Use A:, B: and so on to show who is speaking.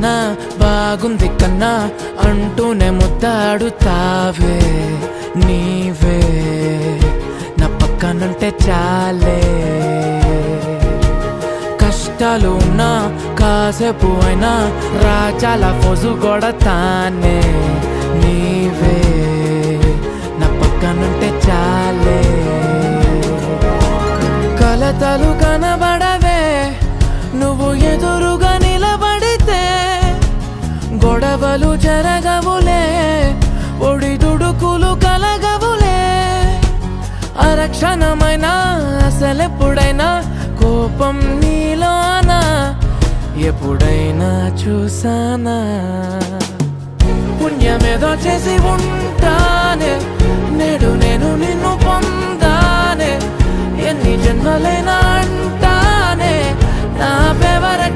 A: కన్నా బాగుంది కన్నా అంటూనే ముద్దాడుతావే నీవే నా పక్కనుంటే చాలే కష్టాలు ఉన్నా కాసేపు అయినా రాజాల ఫోజు కొడతానే నీవే నా పక్కనుంటే చాలే కలతలు కనబడవే నువ్వు ఎదురుగా నిలబడితే గొడవలు జరగవులే ఒడిదుడుకులు కలగవులే అరక్షణమైనా అసలెప్పుడైనా కోపం నీలోనా ఎప్పుడైనా చూసానా పుణ్యమేదో చేసి ఉంటానే నేడు నేను నిన్ను పొందానే ఎన్ని జన్మలైనా